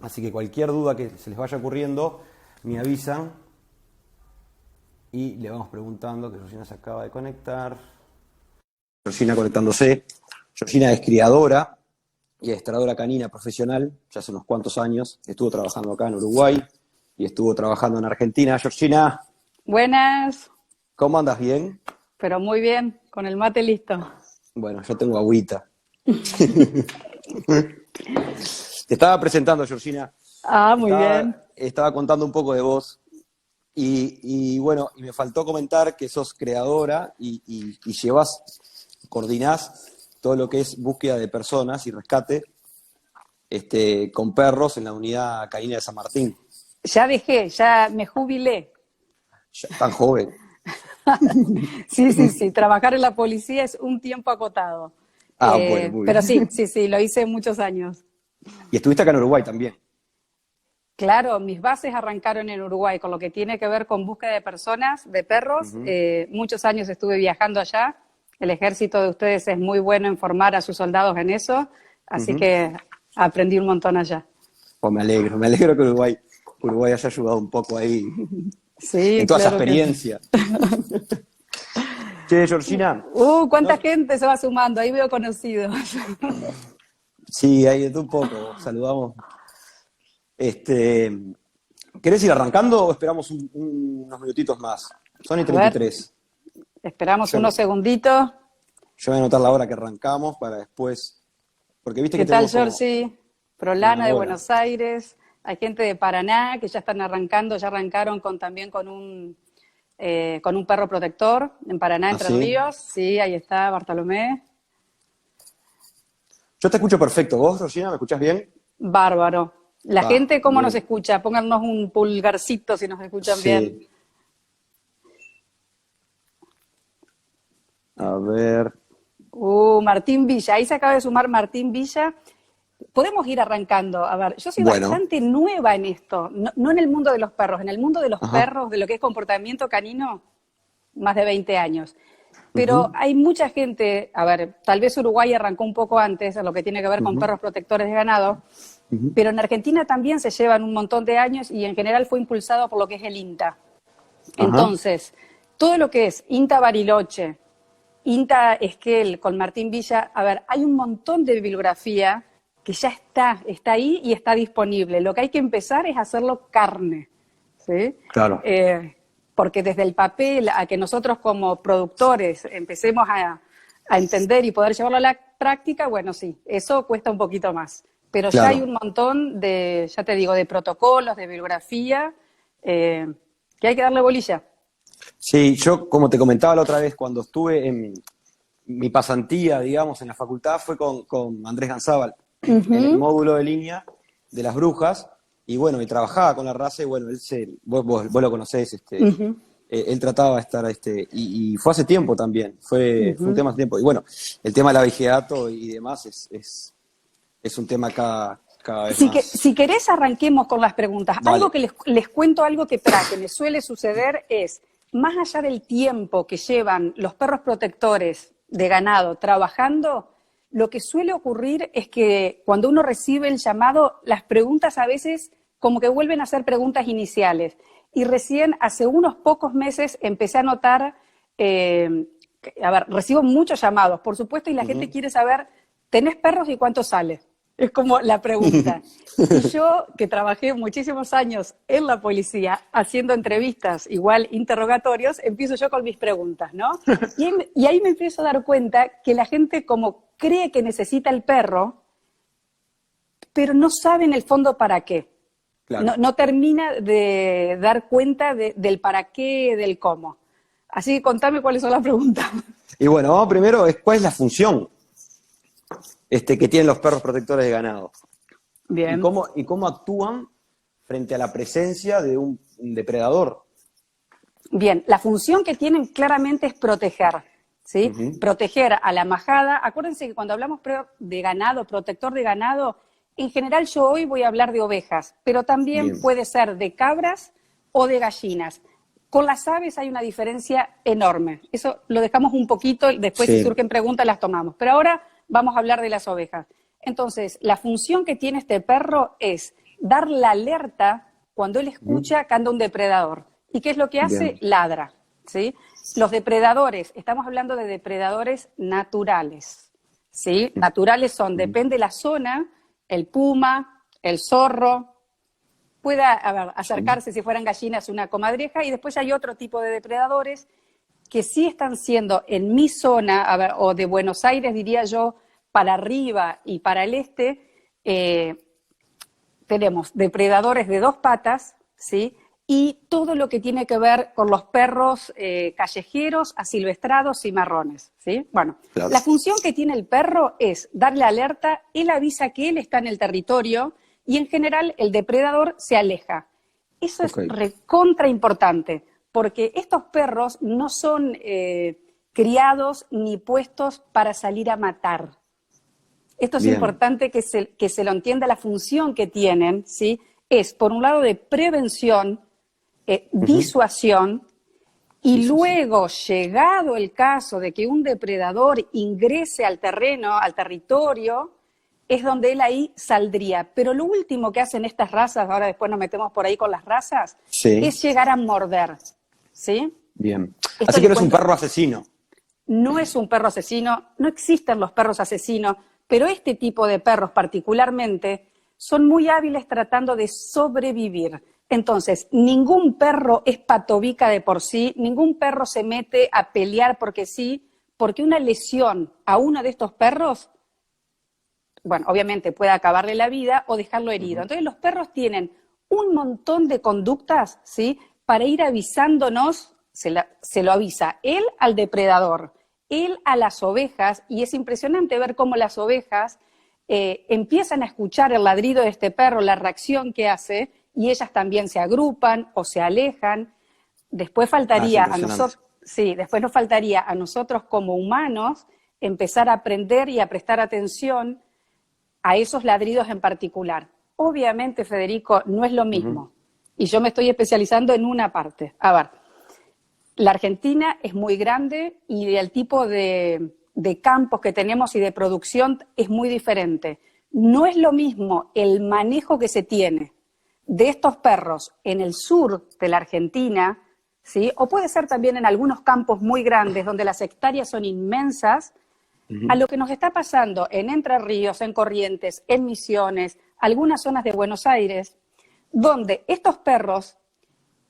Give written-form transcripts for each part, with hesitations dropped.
Así que cualquier duda que se les vaya ocurriendo, me avisan y le vamos preguntando, que Georgina se acaba de conectar. Georgina conectándose. Georgina es criadora y adestradora canina profesional, ya hace unos cuantos años. Estuvo trabajando acá en Uruguay y estuvo trabajando en Argentina. Georgina, Buenas, ¿cómo andas? ¿Bien? pero muy bien, con el mate listo. Bueno, yo tengo agüita. Te estaba presentando, Georgina. Ah, muy bien. Estaba contando un poco de vos bueno, y me faltó comentar que sos creadora y llevas, coordinás todo lo que es búsqueda de personas y rescate con perros en la unidad canina de San Martín. Ya dejé, ya me jubilé. Ya, tan joven. Sí, trabajar en la policía es un tiempo acotado. Ah, bueno, muy Pero bien. sí, lo hice muchos años. Y estuviste acá en Uruguay también. Claro, mis bases arrancaron en Uruguay, con lo que tiene que ver con búsqueda de personas, de perros. Ujú, Muchos años estuve viajando allá. El ejército de ustedes es muy bueno en formar a sus soldados en eso, así ujú. que aprendí un montón allá. Pues me alegro que Uruguay haya ayudado un poco ahí en Sí, toda esa claro que sí. experiencia. Che, Georgina, Cuánta no, gente se va sumando, ahí veo conocidos. sí, ahí de todo un poco, saludamos. Este, ¿Querés ir arrancando o esperamos unos minutitos más? Son y A ver, 33. esperamos Yo, unos segunditos. yo voy a anotar la hora que arrancamos para después, porque viste que ¿Qué tal, tenemos como Georgie? una Prolana de hora. Buenos Aires. Hay gente de Paraná que ya están arrancando, ya arrancaron también con un perro protector en Paraná, ¿Ah, Entre sí? Ríos. Sí, ahí está Bartolomé. Yo te escucho perfecto. ¿Vos, Georgina, me escuchás bien? Bárbaro. La Ah, gente, ¿cómo nos bien. escucha? Pónganos un pulgarcito si nos escuchan bien. Sí. A ver. Martín Villa. Ahí se acaba de sumar Martín Villa. Podemos ir arrancando. A ver, yo soy Bueno. bastante nueva en esto, no en el mundo de los perros, en el mundo de los Ajá. perros, de lo que es comportamiento canino, más de 20 años. Pero Ujú, hay mucha gente, a ver, tal vez Uruguay arrancó un poco antes en lo que tiene que ver con ujú, perros protectores de ganado, ujú. pero en Argentina también se llevan un montón de años y en general fue impulsado por lo que es el INTA. Ajá. Entonces, todo lo que es INTA Bariloche, INTA Esquel con Martín Villa, a ver, hay un montón de bibliografía que ya está ahí y está disponible. Lo que hay que empezar es hacerlo carne, ¿sí? Claro. Porque desde el papel a que nosotros como productores empecemos a entender y poder llevarlo a la práctica, bueno, sí, eso cuesta un poquito más. Pero ya hay Claro. un montón de, ya te digo, de protocolos, de bibliografía, que hay que darle bolilla. Sí, yo, como te comentaba la otra vez, cuando estuve en mi pasantía, digamos, en la facultad, fue con Andrés Ganzábal, en el Ujú. módulo de línea de las brujas, y bueno, y trabajaba con la raza, y bueno, vos lo conocés, Uh-huh, él trataba de estar, y fue hace tiempo también, fue un uh-huh. tema hace tiempo, y bueno, el tema del abigeato y demás es un tema cada vez Si más. querés, arranquemos con las preguntas. Algo Dale. que les cuento, algo que me suele suceder es, más allá del tiempo que llevan los perros protectores de ganado trabajando, lo que suele ocurrir es que cuando uno recibe el llamado, las preguntas a veces como que vuelven a ser preguntas iniciales. Y recién hace unos pocos meses empecé a notar, a ver, recibo muchos llamados, por supuesto, y la gente Ujú. quiere saber, ¿tenés perros y cuánto sale? Es como la pregunta. Y yo, que trabajé muchísimos años en la policía, haciendo entrevistas, igual interrogatorios, empiezo yo con mis preguntas, ¿no? Y ahí me empiezo a dar cuenta que la gente como cree que necesita el perro, pero no sabe en el fondo para qué. Claro. No termina de dar cuenta del para qué, del cómo. Así que contame cuáles son las preguntas. Y bueno, vamos primero, ¿cuál es la función que tienen los perros protectores de ganado? Bien. Y cómo actúan frente a la presencia de un depredador? Bien, la función que tienen claramente es proteger, ¿sí? Ujú, Proteger a la majada. Acuérdense que cuando hablamos de ganado, protector de ganado, en general yo hoy voy a hablar de ovejas, pero también bien. puede ser de cabras o de gallinas. Con las aves hay una diferencia enorme. Eso lo dejamos un poquito, después si Sí. surgen preguntas las tomamos. Pero ahora vamos a hablar de las ovejas. Entonces, la función que tiene este perro es dar la alerta cuando él escucha que anda un depredador. ¿Y qué es lo que hace? Bien. Ladra, ¿sí? Los depredadores, estamos hablando de depredadores naturales, ¿sí? Naturales son, depende de la zona, el puma, el zorro, pueda acercarse si fueran gallinas una comadreja, y después hay otro tipo de depredadores que sí están siendo en mi zona, o de Buenos Aires, diría yo, para arriba y para el este, tenemos depredadores de 2 patas, ¿sí? Y todo lo que tiene que ver con los perros callejeros, asilvestrados y marrones, ¿sí? Bueno, Claro. la función que tiene el perro es darle alerta, él avisa que él está en el territorio y en general el depredador se aleja. Eso es recontra importante, porque estos perros no son criados ni puestos para salir a matar. Esto es Bien. importante que se lo entienda, la función que tienen, ¿sí? Es, por un lado, de prevención, disuasión, y luego, llegado el caso de que un depredador ingrese al terreno, al territorio, es donde él ahí saldría. Pero lo último que hacen estas razas, ahora después nos metemos por ahí con las razas, es llegar a morder, ¿sí? Bien. Esto Así que no es un cuento. perro asesino. No es un perro asesino, no existen los perros asesinos, pero este tipo de perros particularmente son muy hábiles tratando de sobrevivir. Entonces, ningún perro es patobica de por sí, ningún perro se mete a pelear porque sí, porque una lesión a uno de estos perros, bueno, obviamente puede acabarle la vida o dejarlo herido. Entonces, los perros tienen un montón de conductas, ¿sí? Para ir avisándonos, se lo avisa él al depredador, él a las ovejas, y es impresionante ver cómo las ovejas empiezan a escuchar el ladrido de este perro, la reacción que hace, y ellas también se agrupan o se alejan. Después faltaría a nosotros, sí, después nos faltaría a nosotros como humanos empezar a aprender y a prestar atención a esos ladridos en particular. Obviamente, Federico, no es lo mismo. Y yo me estoy especializando en una parte. A ver, la Argentina es muy grande y el tipo de campos que tenemos y de producción es muy diferente. No es lo mismo el manejo que se tiene de estos perros en el sur de la Argentina, ¿sí? O puede ser también en algunos campos muy grandes donde las hectáreas son inmensas, a lo que nos está pasando en Entre Ríos, en Corrientes, en Misiones, algunas zonas de Buenos Aires, donde estos perros,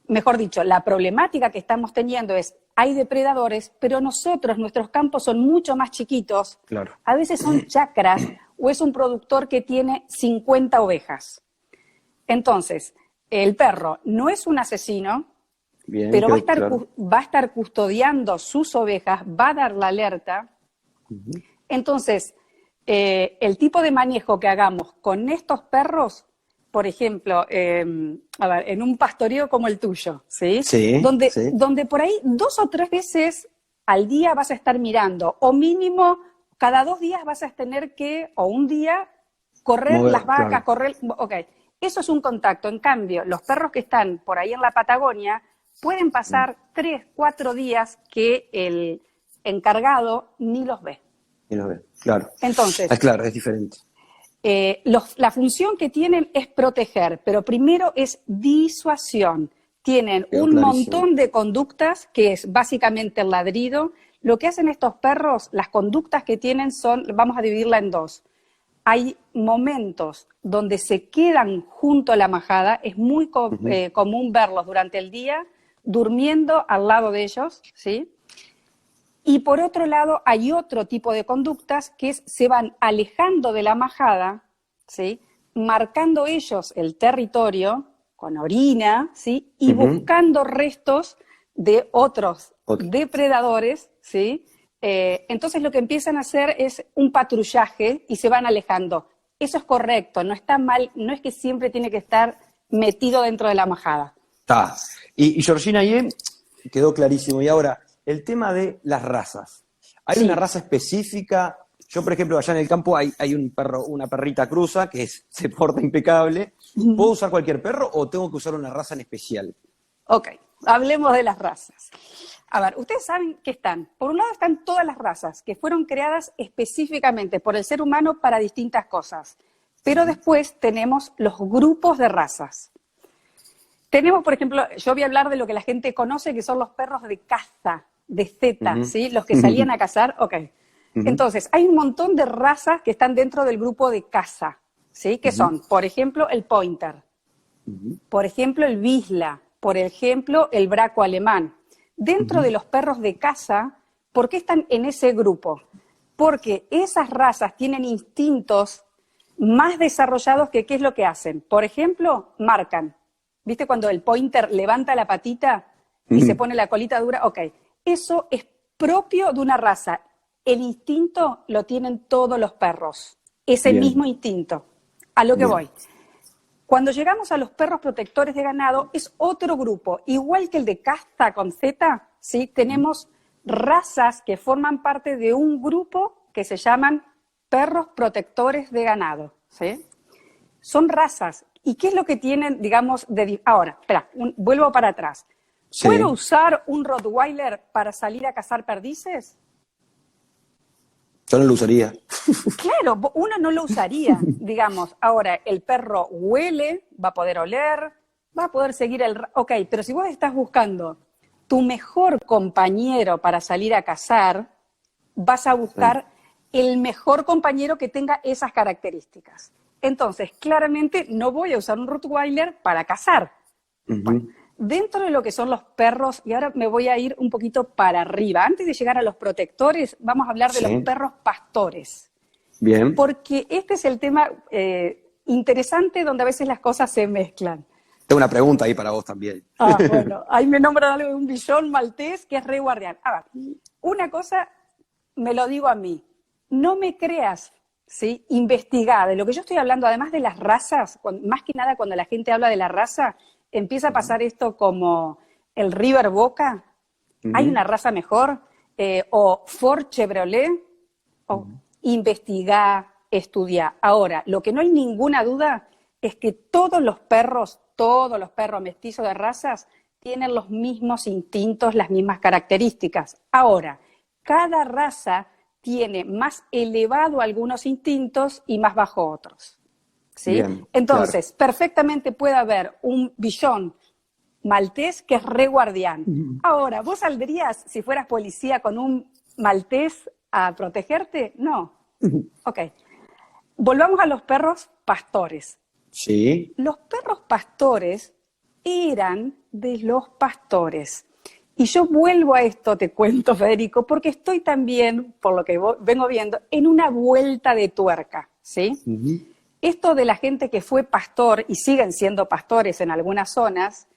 mejor dicho, la problemática que estamos teniendo es, hay depredadores, pero nuestros campos son mucho más chiquitos, a veces son chacras, o es un productor que tiene 50 ovejas. Entonces, el perro no es un asesino, pero va a estar custodiando sus ovejas, va a dar la alerta. Entonces, el tipo de manejo que hagamos con estos perros, por ejemplo, a ver, en un pastoreo como el tuyo, ¿sí? Donde por ahí 2 o 3 veces al día vas a estar mirando, o mínimo cada 2 días vas a tener que, o un día, correr las vacas, correr... Ok, eso es un contacto. En cambio, los perros que están por ahí en la Patagonia pueden pasar 3, 4 días que el encargado ni los ve. Ni los ve, claro. Entonces, claro, es diferente. La función que tienen es proteger, pero primero es disuasión. Tienen un montón de conductas, que es básicamente el ladrido. Lo que hacen estos perros, las conductas que tienen son, vamos a dividirla en 2. Hay momentos donde se quedan junto a la majada, es muy común verlos durante el día, durmiendo al lado de ellos, ¿sí? Y por otro lado, hay otro tipo de conductas que se van alejando de la majada, ¿sí? Marcando ellos el territorio con orina, ¿sí? Y buscando restos de otros depredadores, ¿sí? Entonces lo que empiezan a hacer es un patrullaje y se van alejando. Eso es correcto, no está mal, no es que siempre tiene que estar metido dentro de la majada. Está. Y Georgina, ahí quedó clarísimo. Y ahora, el tema de las razas. ¿Hay una raza específica? Yo, por ejemplo, allá en el campo hay un perro, una perrita cruza que se porta impecable. ¿Puedo usar cualquier perro o tengo que usar una raza en especial? Ok, hablemos de las razas. A ver, ustedes saben que por un lado están todas las razas que fueron creadas específicamente por el ser humano para distintas cosas. Pero después tenemos los grupos de razas. Tenemos, por ejemplo, yo voy a hablar de lo que la gente conoce, que son los perros de caza, de Z, ¿sí? Los que salían a cazar, ok. Entonces, hay un montón de razas que están dentro del grupo de caza, ¿sí? Que son, por ejemplo, el Pointer, por ejemplo, el Vizsla, por ejemplo, el Braco alemán. Dentro de los perros de caza, ¿por qué están en ese grupo? Porque esas razas tienen instintos más desarrollados que ¿qué es lo que hacen? Por ejemplo, marcan. ¿Viste cuando el Pointer levanta la patita y se pone la colita dura? Ok, eso es propio de una raza. El instinto lo tienen todos los perros. Ese mismo instinto. A lo que voy. Cuando llegamos a los perros protectores de ganado, es otro grupo. Igual que el de casta con Z, ¿sí? Tenemos razas que forman parte de un grupo que se llaman perros protectores de ganado, ¿sí? Son razas. ¿Y qué es lo que tienen, digamos, de... Ahora, espera, vuelvo para atrás. Sí. ¿Puedo usar un Rottweiler para salir a cazar perdices? Yo no lo usaría. Claro, uno no lo usaría, digamos. Ahora, el perro huele, va a poder oler, va a poder seguir el... Ok, pero si vos estás buscando tu mejor compañero para salir a cazar, vas a buscar el mejor compañero que tenga esas características. Entonces, claramente no voy a usar un Rottweiler para cazar. Bueno, dentro de lo que son los perros, y ahora me voy a ir un poquito para arriba. Antes de llegar a los protectores, vamos a hablar de los perros pastores. Bien. Porque este es el tema interesante donde a veces las cosas se mezclan. Tengo una pregunta ahí para vos también. Bueno, ahí me nombran algo de un bichón maltés que es re guardián. A ver, una cosa me lo digo a mí, no me creas, ¿sí? Investigá. De lo que yo estoy hablando, además de las razas, más que nada cuando la gente habla de la raza, empieza a pasar esto como el River Boca, hay una raza mejor, o Ford Chevrolet, o investigá, estudiá. Ahora, lo que no hay ninguna duda es que todos los perros mestizos de razas tienen los mismos instintos, las mismas características. Ahora, cada raza tiene más elevado algunos instintos y más bajo otros. ¿Sí? Bien, Entonces, perfectamente puede haber un bichón maltés que es re guardián. Ahora, ¿vos saldrías, si fueras policía, con un maltés a protegerte? No. Ok. Volvamos a los perros pastores. Sí. Los perros pastores eran de los pastores. Y yo vuelvo a esto, te cuento, Federico, porque estoy también, por lo que vengo viendo, en una vuelta de tuerca, ¿sí? Esto de la gente que fue pastor y siguen siendo pastores en algunas zonas,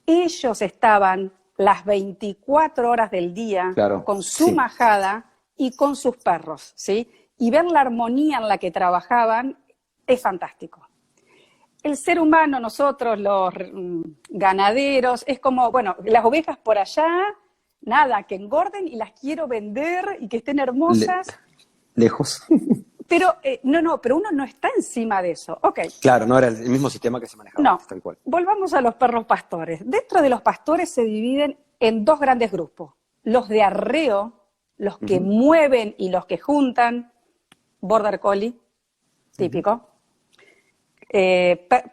ellos estaban las 24 horas del día con su majada y con sus perros, ¿sí? Y ver la armonía en la que trabajaban es fantástico. El ser humano, nosotros, los ganaderos, es como, bueno, las ovejas por allá, nada, que engorden y las quiero vender y que estén hermosas. Lejos. Pero, pero uno no está encima de eso. Ok. Claro, no era el mismo sistema que se manejaba. No, antes, tal cual. Volvamos a los perros pastores. Dentro de los pastores se dividen en dos grandes grupos. Los de arreo, los que mueven y los que juntan, border collie, típico.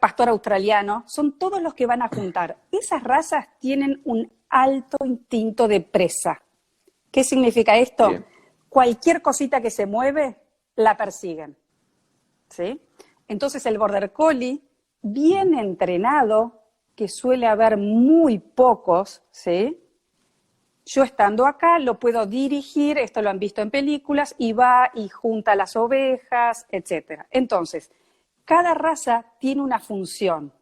Pastor australiano, son todos los que van a juntar. Esas razas tienen un alto instinto de presa. ¿Qué significa esto? Bien. Cualquier cosita que se mueve, la persiguen. ¿Sí? Entonces el border collie, bien entrenado, que suele haber muy pocos, ¿sí? Yo estando acá lo puedo dirigir, esto lo han visto en películas, y va y junta las ovejas, etc. Entonces, cada raza tiene una función.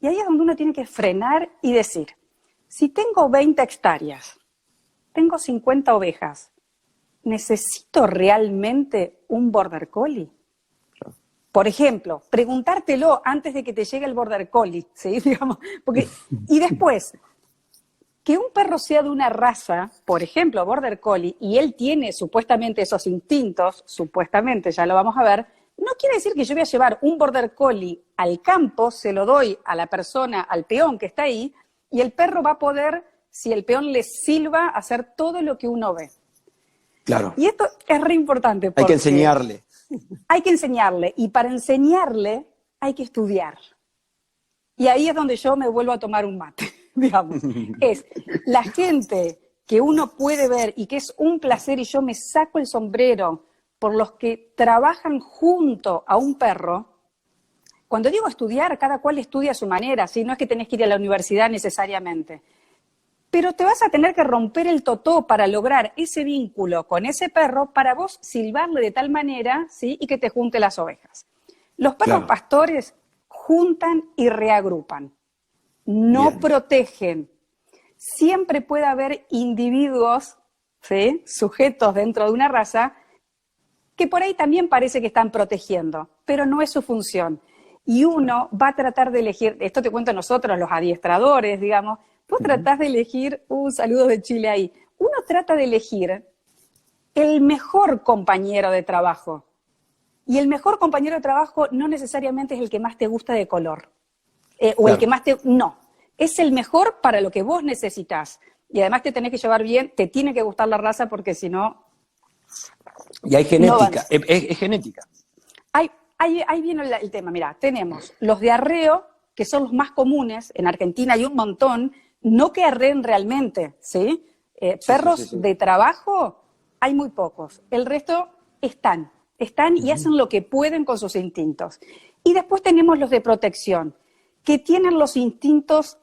Y ahí es donde uno tiene que frenar y decir, si tengo 20 hectáreas, tengo 50 ovejas, ¿necesito realmente un border collie? Por ejemplo, preguntártelo antes de que te llegue el border collie, ¿sí? Digamos, y después, que un perro sea de una raza, por ejemplo, border collie, y él tiene supuestamente esos instintos, supuestamente, ya lo vamos a ver, no quiere decir que yo voy a llevar un border collie al campo, se lo doy a la persona, al peón que está ahí, y el perro va a poder, si el peón le silba, hacer todo lo que uno ve. Claro. Y esto es re importante. Porque hay que enseñarle. hay que enseñarle, y para enseñarle hay que estudiar. Y ahí es donde yo me vuelvo a tomar un mate, digamos. Es la gente que uno puede ver y que es un placer, y yo me saco el sombrero por los que trabajan junto a un perro. Cuando digo estudiar, cada cual estudia a su manera, ¿sí? No es que tenés que ir a la universidad necesariamente. Pero te vas a tener que romper el totó para lograr ese vínculo con ese perro, para vos silbarle de tal manera, ¿sí? Y que te junte las ovejas. Los perros pastores juntan y reagrupan, no protegen. Siempre puede haber individuos, ¿sí? Sujetos dentro de una raza, que por ahí también parece que están protegiendo, pero no es su función. Y uno va a tratar de elegir, esto te cuento nosotros, los adiestradores, digamos, vos tratás de elegir, un saludo de Chile ahí, uno trata de elegir el mejor compañero de trabajo. Y el mejor compañero de trabajo no necesariamente es el que más te gusta de color, o el que más te... No, es el mejor para lo que vos necesitas. Y además te tenés que llevar bien, te tiene que gustar la raza, porque si no... Y hay genética, no es genética. Ahí viene el tema. Mirá, tenemos los de arreo, que son los más comunes. En Argentina hay un montón, no que arreen realmente, ¿sí? Perros de trabajo hay muy pocos. El resto están y hacen lo que pueden con sus instintos. Y después tenemos los de protección, que tienen los instintos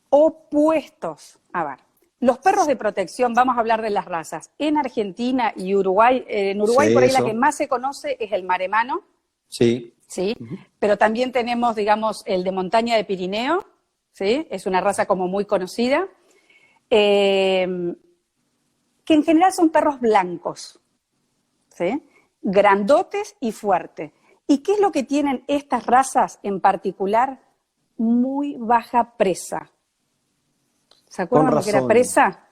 opuestos. A ver, los perros de protección, vamos a hablar de las razas. En Argentina y Uruguay, en Uruguay por ahí la que más se conoce es el maremano. Sí. ¿Sí? Pero también tenemos, digamos, el de montaña de Pirineo, ¿sí? Es una raza como muy conocida, que en general son perros blancos, ¿sí? Grandotes y fuertes. ¿Y qué es lo que tienen estas razas en particular? Muy baja presa. ¿Se acuerdan lo que era presa?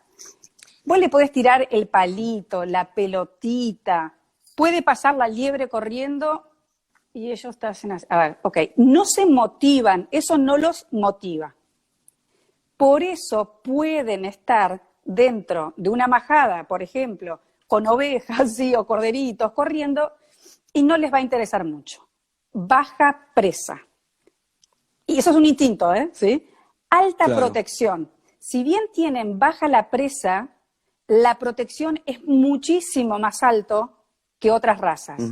Vos le podés tirar el palito, la pelotita, puede pasar la liebre corriendo y ellos te hacen así. A ver, ok, no se motivan, eso no los motiva. Por eso pueden estar dentro de una majada, por ejemplo, con ovejas, sí, o corderitos corriendo, y no les va a interesar mucho. Baja presa. Y eso es un instinto, ¿sí? Alta protección. Si bien tienen baja la presa, la protección es muchísimo más alto que otras razas.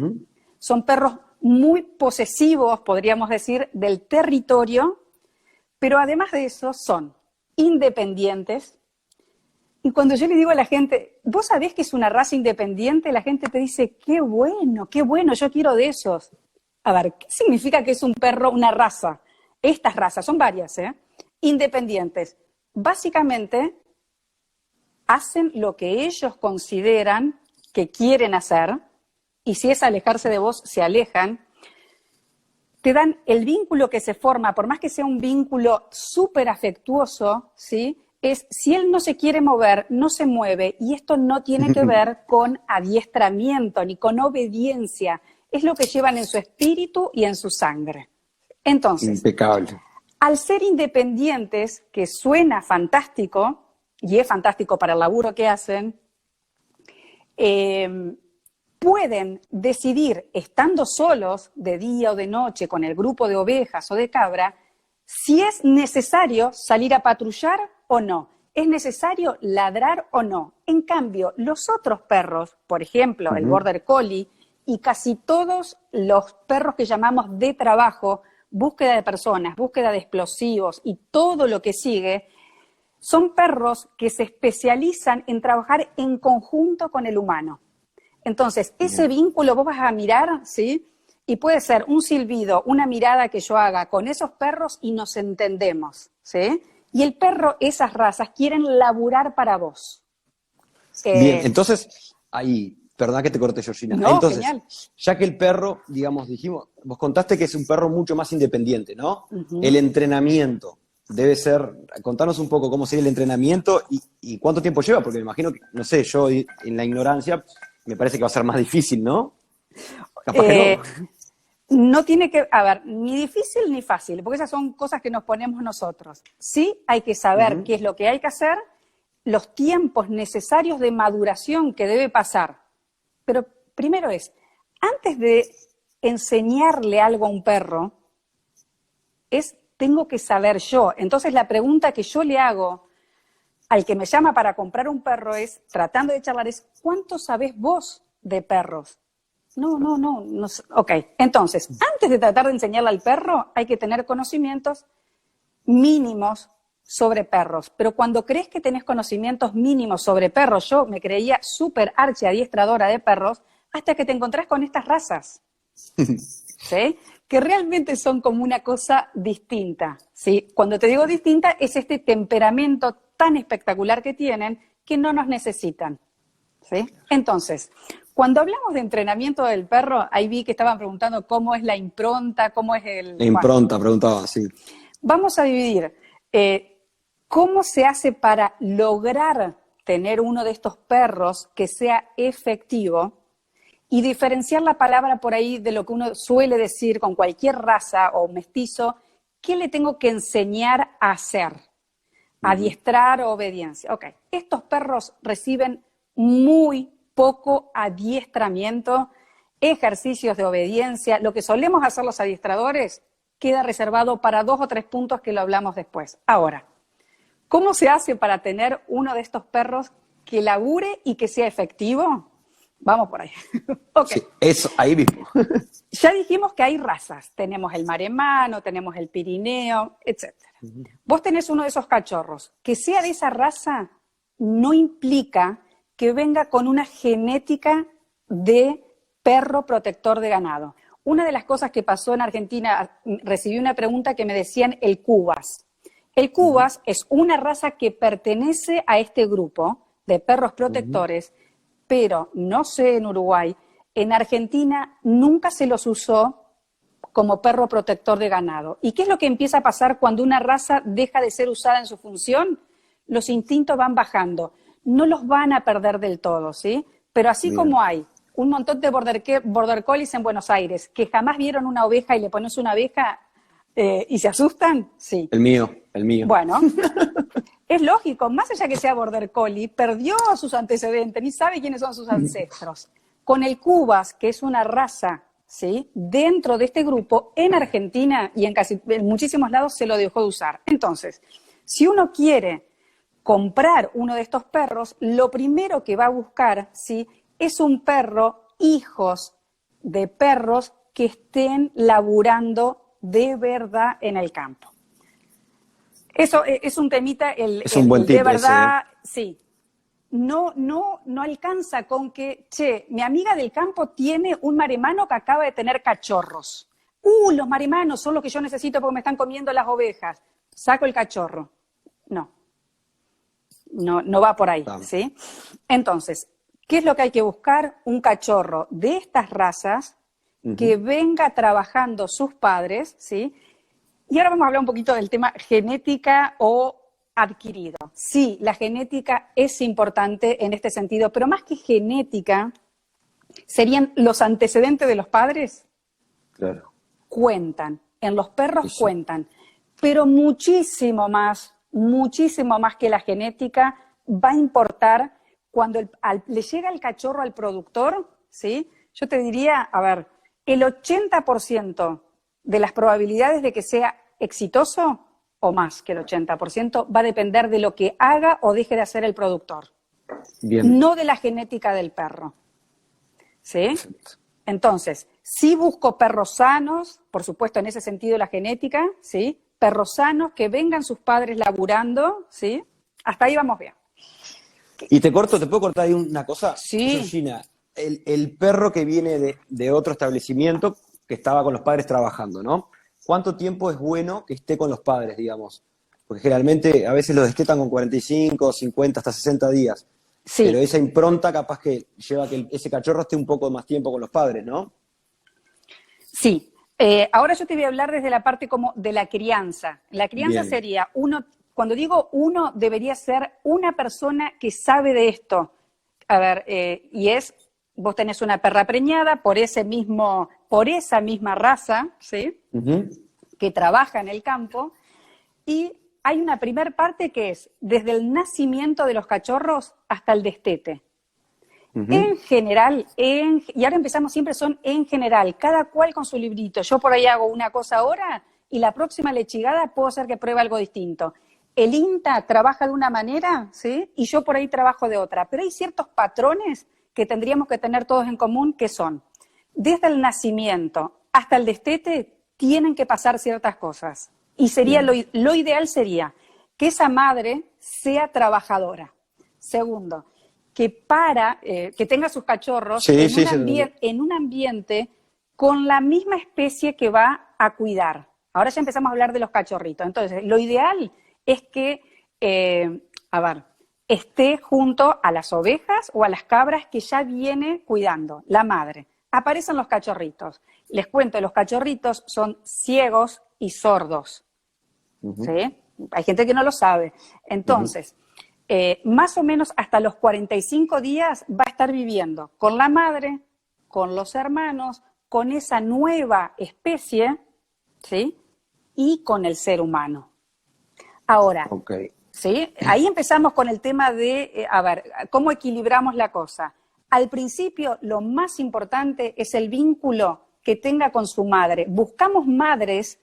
Son perros muy posesivos, podríamos decir, del territorio, pero además de eso son independientes. Y cuando yo le digo a la gente, ¿vos sabés que es una raza independiente? La gente te dice, qué bueno, yo quiero de esos. A ver, ¿qué significa que es un perro, una raza? Estas razas, son varias, independientes. Básicamente, hacen lo que ellos consideran que quieren hacer, y si es alejarse de vos, se alejan. Te dan el vínculo que se forma, por más que sea un vínculo súper afectuoso, ¿sí? Es si él no se quiere mover, no se mueve, y esto no tiene que ver con adiestramiento ni con obediencia, es lo que llevan en su espíritu y en su sangre. Entonces, impecable. Al ser independientes, que suena fantástico, y es fantástico para el laburo que hacen, pueden decidir, estando solos de día o de noche con el grupo de ovejas o de cabra, si es necesario salir a patrullar o no, es necesario ladrar o no. En cambio, los otros perros, por ejemplo, el Border Collie y casi todos los perros que llamamos de trabajo, búsqueda de personas, búsqueda de explosivos y todo lo que sigue, son perros que se especializan en trabajar en conjunto con el humano. Entonces, ese vínculo vos vas a mirar, ¿sí? Y puede ser un silbido, una mirada que yo haga con esos perros y nos entendemos, ¿sí? Y el perro, esas razas, quieren laburar para vos. Bien, entonces, ahí, perdón que te corté, Georgina. No, entonces, genial. Ya que el perro, digamos, dijimos, vos contaste que es un perro mucho más independiente, ¿no? El entrenamiento debe ser, contanos un poco cómo sería el entrenamiento y cuánto tiempo lleva, porque me imagino que, no sé, yo en la ignorancia me parece que va a ser más difícil, ¿no? Capaz que no. No tiene que, a ver, ni difícil ni fácil, porque esas son cosas que nos ponemos nosotros. Sí hay que saber qué es lo que hay que hacer, los tiempos necesarios de maduración que debe pasar. Pero primero antes de enseñarle algo a un perro, tengo que saber yo. Entonces la pregunta que yo le hago al que me llama para comprar un perro es, tratando de charlar, es ¿cuánto sabés vos de perros? No. Ok, entonces, antes de tratar de enseñarle al perro, hay que tener conocimientos mínimos sobre perros. Pero cuando crees que tenés conocimientos mínimos sobre perros, yo me creía súper archiadiestradora de perros, hasta que te encontrás con estas razas, ¿sí? Que realmente son como una cosa distinta, ¿sí? Cuando te digo distinta, es este temperamento tan espectacular que tienen que no nos necesitan, ¿sí? Entonces, cuando hablamos de entrenamiento del perro, ahí vi que estaban preguntando cómo es la impronta, cómo es el... La impronta, preguntaba, sí. Vamos a dividir cómo se hace para lograr tener uno de estos perros que sea efectivo y diferenciar la palabra por ahí de lo que uno suele decir con cualquier raza o mestizo, ¿qué le tengo que enseñar a hacer? Adiestrar o obediencia. Ok, estos perros reciben muy poco adiestramiento, ejercicios de obediencia. Lo que solemos hacer los adiestradores queda reservado para 2 o 3 puntos que lo hablamos después. Ahora, ¿cómo se hace para tener uno de estos perros que labure y que sea efectivo? Vamos por ahí. Okay. Sí, eso, ahí mismo. Ya dijimos que hay razas. Tenemos el maremano, tenemos el pirineo, etc. Vos tenés uno de esos cachorros. Que sea de esa raza no implica que venga con una genética de perro protector de ganado. Una de las cosas que pasó en Argentina, recibí una pregunta que me decían el Cubas. El Cubas es una raza que pertenece a este grupo de perros protectores, pero no sé en Uruguay, en Argentina nunca se los usó como perro protector de ganado. ¿Y qué es lo que empieza a pasar cuando una raza deja de ser usada en su función? Los instintos van bajando. No los van a perder del todo, ¿sí? Pero así Bien. como hay un montón de border collies en Buenos Aires que jamás vieron una oveja y le pones una abeja y se asustan, sí. El mío. Bueno, es lógico, más allá que sea border collie, perdió sus antecedentes, ni sabe quiénes son sus ancestros. Con el Cubas, que es una raza, ¿sí? Dentro de este grupo, en Argentina y en muchísimos lados se lo dejó de usar. Entonces, si uno quiere comprar uno de estos perros, lo primero que va a buscar, ¿sí? Es un perro, hijos de perros que estén laburando de verdad en el campo. Eso es un temita, Es un buen tip de verdad, ese, sí. No alcanza con que, che, mi amiga del campo tiene un maremano que acaba de tener cachorros. Los maremanos son los que yo necesito porque me están comiendo las ovejas. Saco el cachorro. No va por ahí, ¿sí? Entonces, ¿qué es lo que hay que buscar? Un cachorro de estas razas que venga trabajando sus padres, ¿sí? Y ahora vamos a hablar un poquito del tema genética o adquirido. Sí, la genética es importante en este sentido, pero más que genética, serían los antecedentes de los padres. Claro. Cuentan, en los perros Sí. cuentan, pero muchísimo más que la genética va a importar cuando le llega el cachorro al productor, ¿sí? Yo te diría, a ver, el 80% de las probabilidades de que sea exitoso, o más que el 80%, va a depender de lo que haga o deje de hacer el productor. Bien. No de la genética del perro. ¿Sí? Perfecto. Entonces, sí busco perros sanos, por supuesto en ese sentido la genética, ¿sí? Perros sanos, que vengan sus padres laburando, ¿sí? Hasta ahí vamos bien. Y te puedo cortar ahí una cosa. Sí. Georgina, el perro que viene de otro establecimiento que estaba con los padres trabajando, ¿no? ¿Cuánto tiempo es bueno que esté con los padres, digamos? Porque generalmente a veces los destetan con 45, 50, hasta 60 días. Sí. Pero esa impronta capaz que lleva a que ese cachorro esté un poco más tiempo con los padres, ¿no? Sí. Ahora yo te voy a hablar desde la parte como de la crianza. La crianza Bien. sería cuando digo uno, debería ser una persona que sabe de esto. A ver, vos tenés una perra preñada por esa misma raza, ¿sí? Que trabaja en el campo, y hay una primer parte que es desde el nacimiento de los cachorros hasta el destete. En general, y ahora empezamos siempre, son en general, cada cual con su librito. Yo por ahí hago una cosa ahora y la próxima lechigada puedo hacer que pruebe algo distinto. El INTA trabaja de una manera, ¿sí? Y yo por ahí trabajo de otra. Pero hay ciertos patrones que tendríamos que tener todos en común, que son, desde el nacimiento hasta el destete, tienen que pasar ciertas cosas. Y sería lo ideal sería que esa madre sea trabajadora. Segundo, que tenga sus cachorros en un ambiente con la misma especie que va a cuidar. Ahora ya empezamos a hablar de los cachorritos. Entonces, lo ideal es que, esté junto a las ovejas o a las cabras que ya viene cuidando, la madre. Aparecen los cachorritos. Les cuento, los cachorritos son ciegos y sordos. ¿Sí? Hay gente que no lo sabe. Entonces, más o menos hasta los 45 días va a estar viviendo con la madre, con los hermanos, con esa nueva especie, ¿sí? Y con el ser humano. Ahora, ¿sí? Ahí empezamos con el tema de, ¿cómo equilibramos la cosa? Al principio, lo más importante es el vínculo que tenga con su madre. Buscamos madres,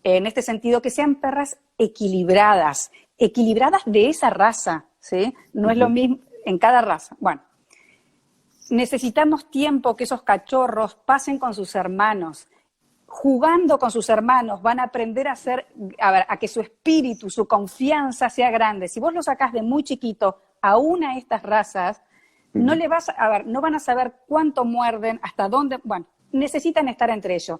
en este sentido, que sean perras equilibradas de esa raza, ¿sí? No es lo mismo en cada raza. Bueno, necesitamos tiempo que esos cachorros pasen con sus hermanos. Jugando con sus hermanos van a aprender a que su espíritu, su confianza sea grande. Si vos lo sacás de muy chiquito a una de estas razas, no van a saber cuánto muerden, hasta dónde, necesitan estar entre ellos.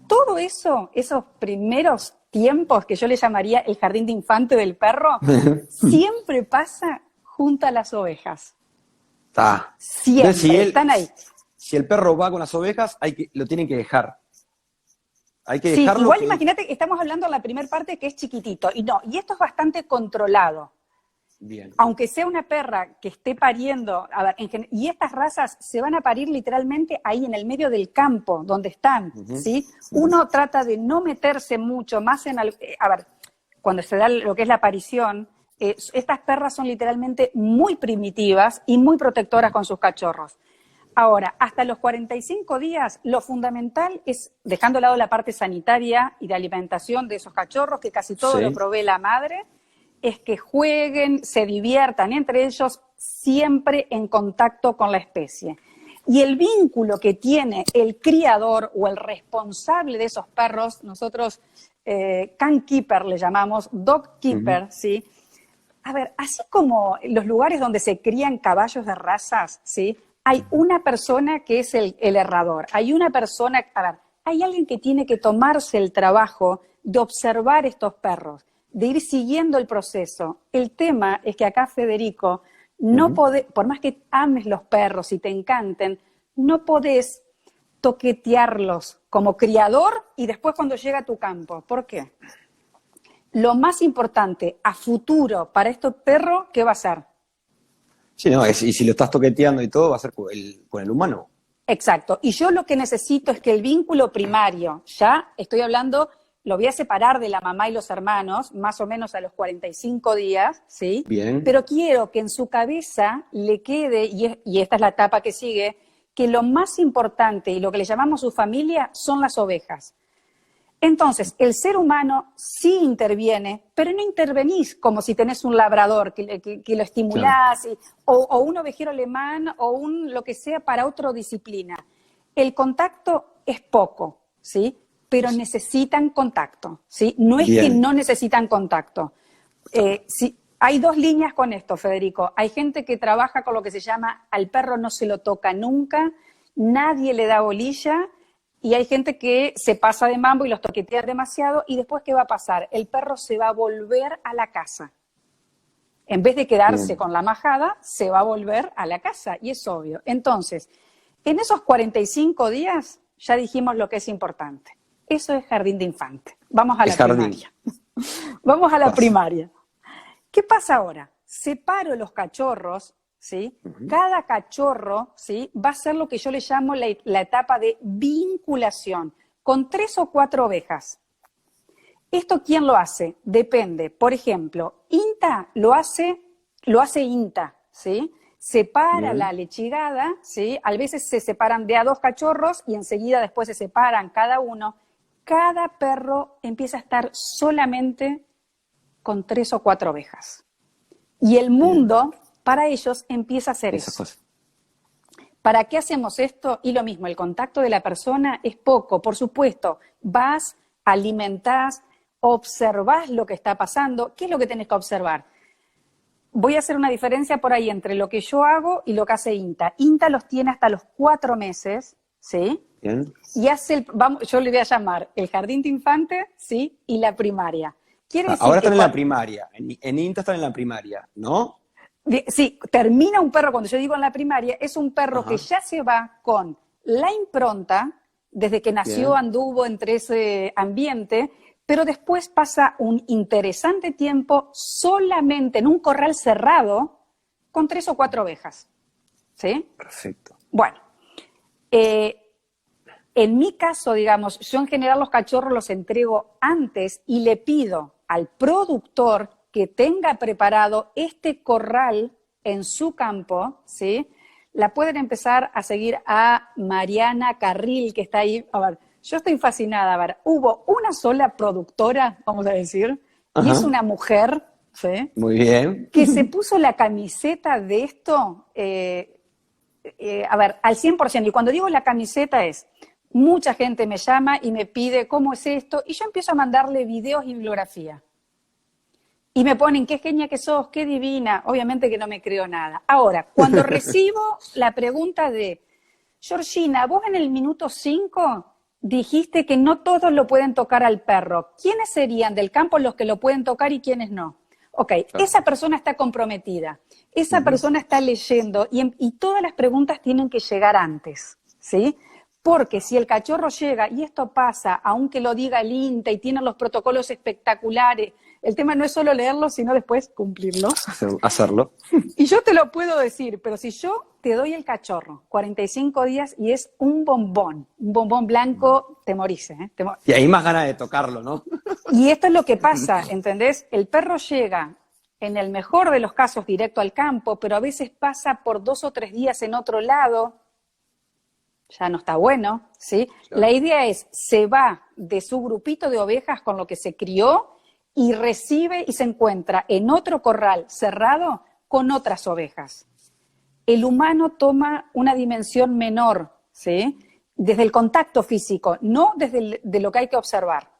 Todo eso, esos primeros tiempos que yo le llamaría el jardín de infante del perro, siempre pasa junto a las ovejas. Siempre, entonces, están ahí. Si el perro va con las ovejas, lo tienen que dejar. Hay que dejarlo. Igual imagínate, estamos hablando de la primera parte que es chiquitito, y esto es bastante controlado. Bien. Aunque sea una perra que esté pariendo, y estas razas se van a parir literalmente ahí en el medio del campo donde están, ¿sí? Uno trata de no meterse mucho más cuando se da lo que es la aparición, estas perras son literalmente muy primitivas y muy protectoras con sus cachorros. Ahora, hasta los 45 días, lo fundamental es, dejando de lado la parte sanitaria y de alimentación de esos cachorros, que casi todo lo provee la madre, es que jueguen, se diviertan entre ellos, siempre en contacto con la especie. Y el vínculo que tiene el criador o el responsable de esos perros, nosotros can keeper le llamamos, dog keeper, ¿sí? Así como los lugares donde se crían caballos de razas, ¿sí? Hay una persona que es el herrador, hay una persona, hay alguien que tiene que tomarse el trabajo de observar estos perros, de ir siguiendo el proceso. El tema es que acá, Federico, no podés, por más que ames los perros y te encanten, no podés toquetearlos como criador y después cuando llega a tu campo. ¿Por qué? Lo más importante a futuro para estos perros, ¿qué va a ser? Sí, no, y si lo estás toqueteando y todo, va a ser con el humano. Exacto. Y yo lo que necesito es que el vínculo primario, ya estoy hablando, lo voy a separar de la mamá y los hermanos, más o menos a los 45 días, ¿sí? Bien. Pero quiero que en su cabeza le quede, y esta es la etapa que sigue, que lo más importante y lo que le llamamos su familia son las ovejas. Entonces, el ser humano sí interviene, pero no intervenís como si tenés un labrador que lo estimulás, claro. o un ovejero alemán, o lo que sea para otra disciplina. El contacto es poco, ¿sí? Pero necesitan contacto, ¿sí? No es que no necesitan contacto. Hay dos líneas con esto, Federico. Hay gente que trabaja con lo que se llama al perro no se lo toca nunca, nadie le da bolilla, y hay gente que se pasa de mambo y los toquetea demasiado, y después, ¿qué va a pasar? El perro se va a volver a la casa. En vez de quedarse con la majada, se va a volver a la casa, y es obvio. Entonces, en esos 45 días ya dijimos lo que es importante. Eso es jardín de infante. Vamos a la primaria. Vamos a la primaria. ¿Qué pasa ahora? Separo los cachorros, ¿sí? Cada cachorro, ¿sí? Va a ser lo que yo le llamo la etapa de vinculación, con 3 o 4 ovejas. ¿Esto quién lo hace? Depende. Por ejemplo, INTA lo hace INTA, ¿sí? separa Bien. la lechigada, ¿sí? A veces se separan de a 2 cachorros y enseguida después se separan cada uno. Cada perro empieza a estar solamente con 3 o 4 ovejas. Y el mundo, para ellos, empieza a ser Esas eso. cosas. ¿Para qué hacemos esto? Y lo mismo, el contacto de la persona es poco, por supuesto. Vas, alimentás, observás lo que está pasando. ¿Qué es lo que tenés que observar? Voy a hacer una diferencia por ahí entre lo que yo hago y lo que hace INTA. INTA los tiene hasta los 4 meses, ¿sí? Bien. Y hace yo le voy a llamar el jardín de infante, ¿sí? Y la primaria. Quiere decir Ahora que están en la primaria. En INTA están en la primaria, ¿no? sí, termina un perro, cuando yo digo en la primaria, es un perro Ajá. que ya se va con la impronta, desde que nació Bien. anduvo entre ese ambiente, pero después pasa un interesante tiempo solamente en un corral cerrado con 3 o 4 ovejas. ¿Sí? Perfecto. Bueno, en mi caso, digamos, yo en general los cachorros los entrego antes y le pido al productor que tenga preparado este corral en su campo, ¿sí? La pueden empezar a seguir a Mariana Carril, que está ahí. A ver, yo estoy fascinada. A ver, hubo una sola productora, vamos a decir, y es Ajá. una mujer, ¿sí? Muy bien. Que se puso la camiseta de esto, a ver, al 100%. Y cuando digo la camiseta es, mucha gente me llama y me pide cómo es esto, y yo empiezo a mandarle videos y bibliografía. Y me ponen, qué genia que sos, qué divina. Obviamente que no me creo nada. Ahora, cuando recibo la pregunta de, Georgina, vos en el minuto 5 dijiste que no todos lo pueden tocar al perro. ¿Quiénes serían del campo los que lo pueden tocar y quiénes no? Ok, esa persona está comprometida, esa persona está leyendo y todas las preguntas tienen que llegar antes, ¿sí? Porque si el cachorro llega, y esto pasa, aunque lo diga el INTA y tiene los protocolos espectaculares, el tema no es solo leerlo, sino después cumplirlo. Hacerlo. Y yo te lo puedo decir, pero si yo te doy el cachorro, 45 días, y es un bombón blanco, te morís, ¿eh? Y ahí más ganas de tocarlo, ¿no? Y esto es lo que pasa, ¿entendés? El perro llega, en el mejor de los casos, directo al campo, pero a veces pasa por 2 o 3 días en otro lado, ya no está bueno, ¿sí? Claro. La idea es, se va de su grupito de ovejas con lo que se crió y recibe y se encuentra en otro corral cerrado con otras ovejas. El humano toma una dimensión menor, ¿sí? Desde el contacto físico, no desde de lo que hay que observar.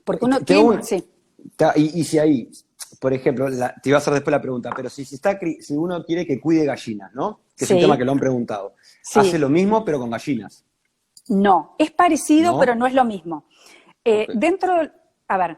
Porque uno tiene... Sí. Y si ahí, por ejemplo, te iba a hacer después la pregunta, pero si uno quiere que cuide gallinas, ¿no? Que es un tema que lo han preguntado. Sí. ¿Hace lo mismo pero con gallinas? No, es parecido, ¿No? pero no es lo mismo. Okay. Dentro, a ver,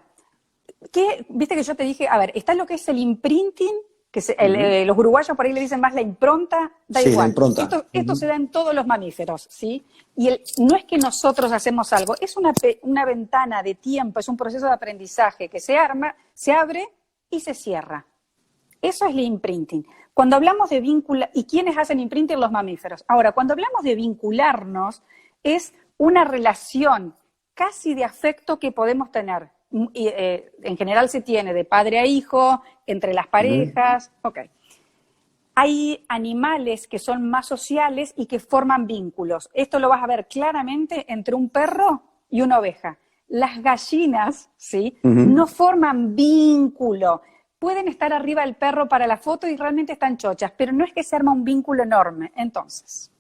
viste que yo te dije, a ver, está lo que es el imprinting, que los uruguayos por ahí le dicen más la impronta, da sí, igual. La impronta. Esto se da en todos los mamíferos, ¿sí? Y no es que nosotros hacemos algo, es una ventana de tiempo, es un proceso de aprendizaje que se abre y se cierra. Eso es el imprinting. Cuando hablamos de vincular, ¿y quiénes hacen imprinting? Los mamíferos. Ahora, cuando hablamos de vincularnos, es una relación casi de afecto que podemos tener. En general se tiene de padre a hijo, entre las parejas. Ok. Hay animales que son más sociales y que forman vínculos. Esto lo vas a ver claramente entre un perro y una oveja. Las gallinas, ¿sí? No forman vínculo. Pueden estar arriba del perro para la foto y realmente están chochas, pero no es que se arma un vínculo enorme. Entonces,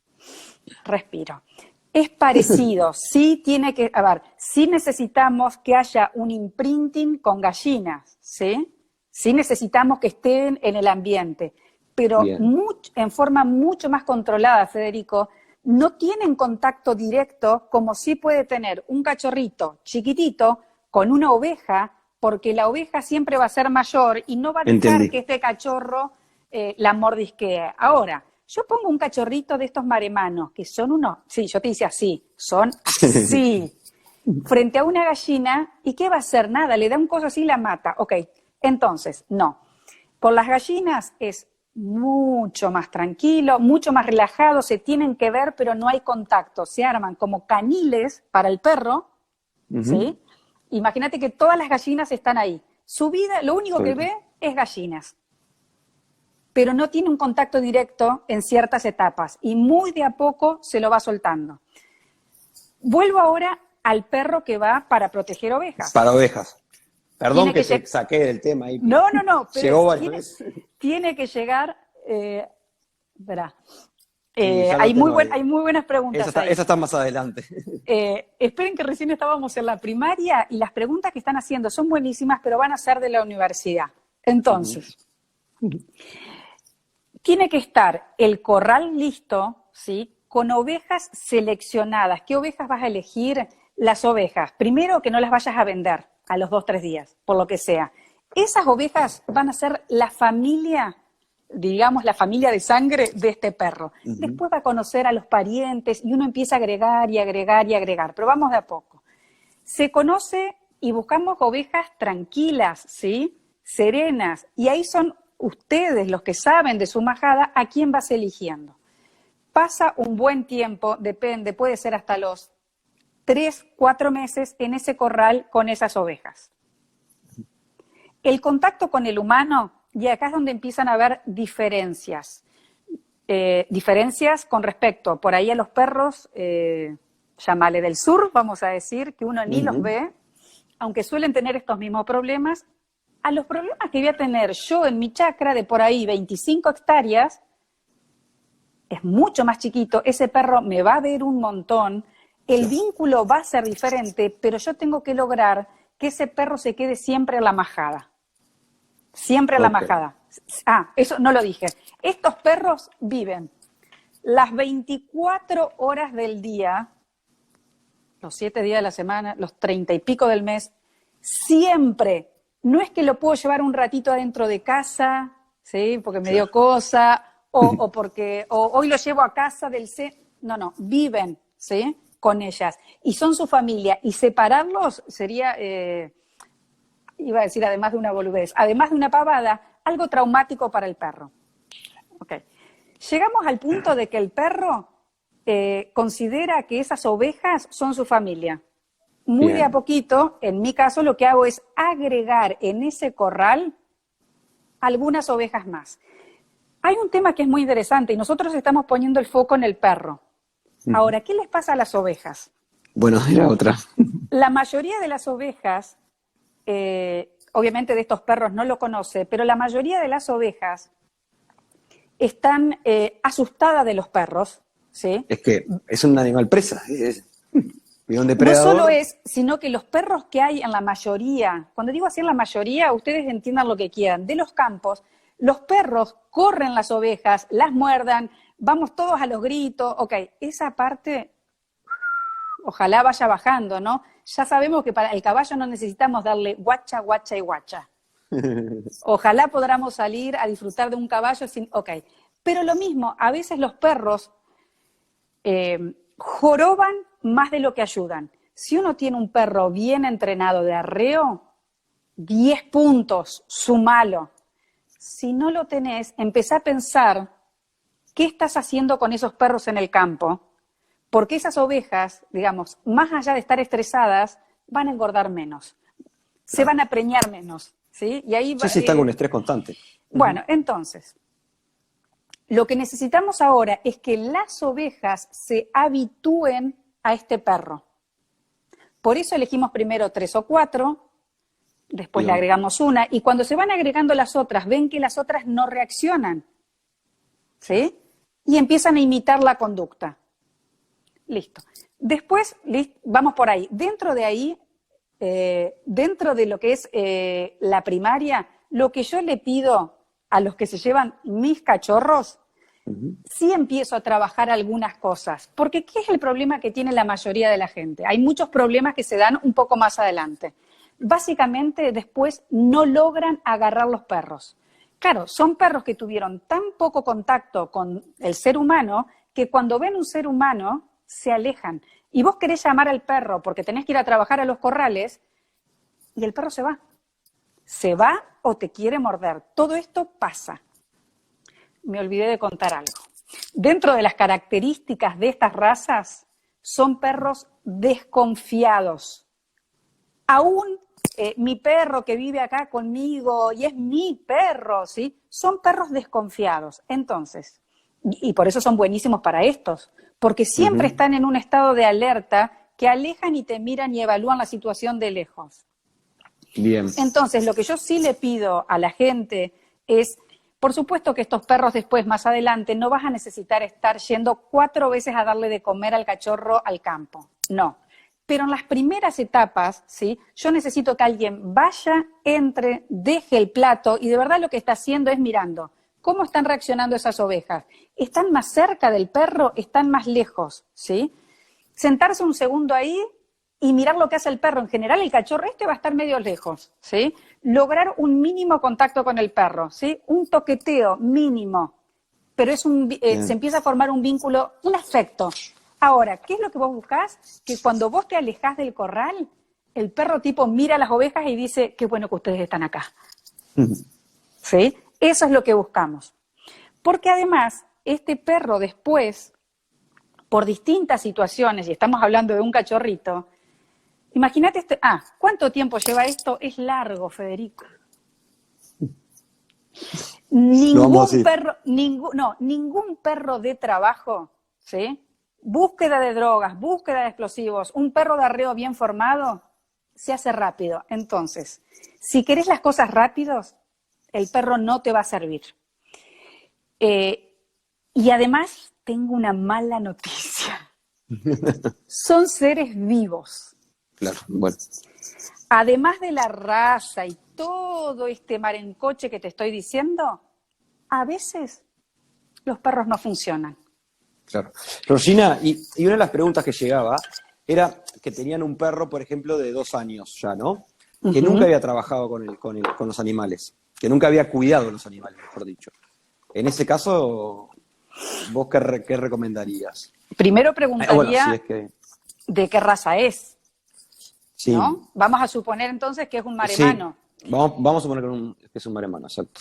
respiro. Es parecido, sí tiene que, a ver, sí necesitamos que haya un imprinting con gallinas, ¿sí? Sí necesitamos que estén en el ambiente, pero en forma mucho más controlada, Federico, no tienen contacto directo como sí puede tener un cachorrito chiquitito con una oveja, porque la oveja siempre va a ser mayor y no va a dejar que este cachorro la mordisquee. Ahora, yo pongo un cachorrito de estos maremanos, que son unos, sí, yo te hice así, son así, frente a una gallina, ¿y qué va a hacer? Nada, le da un coso así y la mata. Ok, entonces, no. Por las gallinas es mucho más tranquilo, mucho más relajado, se tienen que ver, pero no hay contacto. Se arman como caniles para el perro, ¿sí? Imagínate que todas las gallinas están ahí. Su vida, lo único que ve es gallinas. pero no tiene un contacto directo en ciertas etapas y muy de a poco se lo va soltando. Vuelvo ahora al perro que va para proteger ovejas. Para ovejas. Perdón que Tiene se saqué del tema ahí. No, pero Llegó varias veces. tiene que llegar... verá. Sí, ya lo hay tengo muy ahí. buenas preguntas ahí. Esa está más adelante. Esperen que recién estábamos en la primaria y las preguntas que están haciendo son buenísimas, pero van a ser de la universidad. Entonces, tiene que estar el corral listo, ¿sí? Con ovejas seleccionadas. ¿Qué ovejas vas a elegir? Las ovejas. Primero, que no las vayas a vender a los 2-3 días, por lo que sea. Esas ovejas van a ser la familia, digamos, la familia de sangre de este perro. Después va a conocer a los parientes y uno empieza a agregar y agregar y agregar, pero vamos de a poco. Se conoce y buscamos ovejas tranquilas, ¿sí? Serenas, y ahí son ustedes los que saben de su majada a quién vas eligiendo. Pasa un buen tiempo, depende, puede ser hasta los 3-4 meses en ese corral con esas ovejas. El contacto con el humano, y acá es donde empiezan a haber diferencias. Diferencias con respecto, por ahí a los perros, llámale del sur, vamos a decir, que uno ni los ve, aunque suelen tener estos mismos problemas. A los problemas que voy a tener yo en mi chacra de por ahí 25 hectáreas, es mucho más chiquito, ese perro me va a ver un montón, el vínculo va a ser diferente, pero yo tengo que lograr que ese perro se quede siempre en la majada. Siempre en la majada. Ah, eso no lo dije. Estos perros viven las 24 horas del día, los 7 días de la semana, los 30 y pico del mes, siempre. No es que lo puedo llevar un ratito adentro de casa, ¿sí? Porque me dio cosa, o porque hoy lo llevo a casa del No, viven, ¿sí? Con ellas. Y son su familia. Y separarlos sería, iba a decir además de una boludez, además de una pavada, algo traumático para el perro. Okay. Llegamos al punto de que el perro considera que esas ovejas son su familia. Muy de a poquito, en mi caso, lo que hago es agregar en ese corral algunas ovejas más. Hay un tema que es muy interesante y nosotros estamos poniendo el foco en el perro. Ahora, ¿qué les pasa a las ovejas? Bueno, era otra. La mayoría de las ovejas, obviamente de estos perros no lo conoce, pero la mayoría de las ovejas están asustadas de los perros, ¿sí? Es que es un animal presa. Y un No depredador. solo es, sino que los perros que hay en la mayoría, cuando digo así en la mayoría, ustedes entiendan lo que quieran, de los campos, los perros corren las ovejas, las muerdan, vamos todos a los gritos, ok, esa parte ojalá vaya bajando, ¿no? Ya sabemos que para el caballo no necesitamos darle guacha, guacha y guacha. Ojalá podamos salir a disfrutar de un caballo sin, ok. Pero lo mismo, a veces los perros joroban más de lo que ayudan. Si uno tiene un perro bien entrenado de arreo, 10 puntos, sumalo. Si no lo tenés, empezá a pensar qué estás haciendo con esos perros en el campo, porque esas ovejas, digamos, más allá de estar estresadas, van a engordar menos, se van a preñar menos, ¿sí? Y ahí Sí, está con un estrés constante. Bueno, entonces, lo que necesitamos ahora es que las ovejas se habitúen a este perro. Por eso elegimos primero 3 o 4, después le agregamos una, y cuando se van agregando las otras, ven que las otras no reaccionan, ¿sí? Y empiezan a imitar la conducta. Listo. Después, vamos por ahí. Dentro de ahí, dentro de lo que es la primaria, lo que yo le pido a los que se llevan mis cachorros, sí empiezo a trabajar algunas cosas. Porque ¿qué es el problema que tiene la mayoría de la gente? Hay muchos problemas que se dan un poco más adelante. Básicamente, después no logran agarrar los perros. Claro, son perros que tuvieron tan poco contacto con el ser humano que cuando ven un ser humano se alejan. Y vos querés llamar al perro porque tenés que ir a trabajar a los corrales y el perro se va. Se va o te quiere morder. Todo esto pasa. Me olvidé de contar algo. Dentro de las características de estas razas, son perros desconfiados. Aún mi perro que vive acá conmigo y es mi perro, ¿sí? Son perros desconfiados. Entonces, y por eso son buenísimos para estos, porque siempre están en un estado de alerta que alejan y te miran y evalúan la situación de lejos. Bien. Entonces, lo que yo sí le pido a la gente es, por supuesto que estos perros después, más adelante, no vas a necesitar estar yendo 4 veces a darle de comer al cachorro al campo, no. Pero en las primeras etapas, ¿sí? Yo necesito que alguien vaya, entre, deje el plato y de verdad lo que está haciendo es mirando cómo están reaccionando esas ovejas. ¿Están más cerca del perro? ¿Están más lejos? ¿Sí? Sentarse un segundo ahí y mirar lo que hace el perro. En general, el cachorro va a estar medio lejos, ¿sí? Lograr un mínimo contacto con el perro, ¿sí? Un toqueteo mínimo, pero se empieza a formar un vínculo, un afecto. Ahora, ¿qué es lo que vos buscás? Que cuando vos te alejás del corral, el perro tipo mira a las ovejas y dice, qué bueno que ustedes están acá. ¿Sí? Eso es lo que buscamos. Porque además, este perro después, por distintas situaciones, y estamos hablando de un cachorrito, imagínate, ¿cuánto tiempo lleva esto? Es largo, Federico. Ningún perro de trabajo, ¿sí? Búsqueda de drogas, búsqueda de explosivos, un perro de arreo bien formado, se hace rápido. Entonces, si querés las cosas rápidos, el perro no te va a servir. Y además, tengo una mala noticia. Son seres vivos. Claro, bueno. Además de la raza y todo este marencoche que te estoy diciendo, a veces los perros no funcionan. Claro. Rosina, y una de las preguntas que llegaba era que tenían un perro, por ejemplo, de 2 años ya, ¿no? Que nunca había trabajado con los animales, que nunca había cuidado los animales, mejor dicho. En ese caso, ¿vos qué recomendarías? Primero preguntaría si es que... de qué raza es, sí. ¿no? Vamos a suponer entonces que es un maremano. Sí. Vamos a suponer que es un maremano, exacto.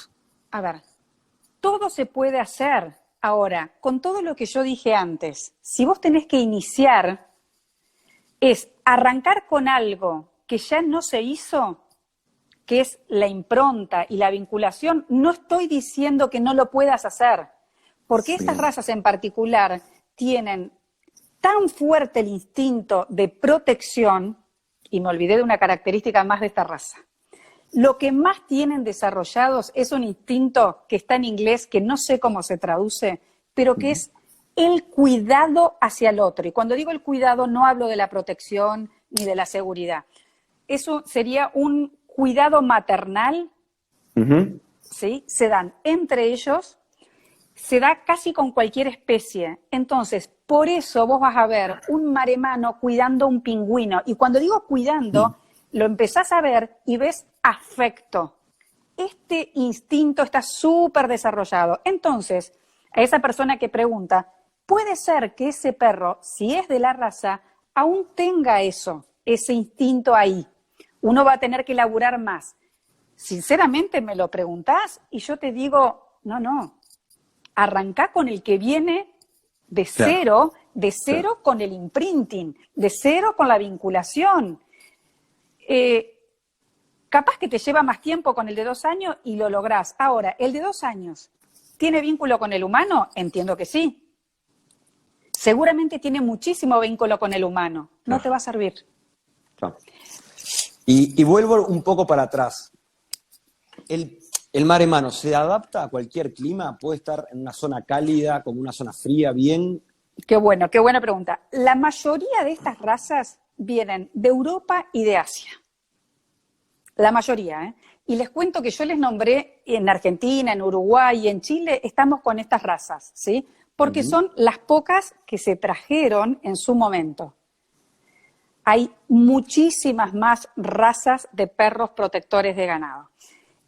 A ver, todo se puede hacer. Ahora, con todo lo que yo dije antes, si vos tenés que iniciar, es arrancar con algo que ya no se hizo, que es la impronta y la vinculación. No estoy diciendo que no lo puedas hacer, porque estas razas en particular tienen tan fuerte el instinto de protección, y me olvidé de una característica más de esta raza. Lo que más tienen desarrollados es un instinto que está en inglés, que no sé cómo se traduce, pero que es el cuidado hacia el otro. Y cuando digo el cuidado, no hablo de la protección ni de la seguridad. Eso sería un cuidado maternal, ¿sí? Se dan entre ellos, se da casi con cualquier especie. Entonces, por eso vos vas a ver un maremano cuidando un pingüino. Y cuando digo cuidando, lo empezás a ver y ves afecto. Este instinto está súper desarrollado. Entonces, a esa persona que pregunta, puede ser que ese perro, si es de la raza, aún tenga ese instinto ahí. Uno va a tener que elaborar más. Sinceramente me lo preguntás y yo te digo, no. Arrancá con el que viene de cero, con el imprinting, de cero con la vinculación. Capaz que te lleva más tiempo con el de 2 años y lo lográs. Ahora, el de 2 años, ¿tiene vínculo con el humano? Entiendo que sí. Seguramente tiene muchísimo vínculo con el humano. No te va a servir. Claro. Y vuelvo un poco para atrás. ¿El maremano se adapta a cualquier clima? ¿Puede estar en una zona cálida, como una zona fría, bien? Qué bueno, qué buena pregunta. La mayoría de estas razas vienen de Europa y de Asia. La mayoría, ¿eh? Y les cuento que yo les nombré en Argentina, en Uruguay y en Chile, estamos con estas razas, ¿sí? Porque son las pocas que se trajeron en su momento. Hay muchísimas más razas de perros protectores de ganado.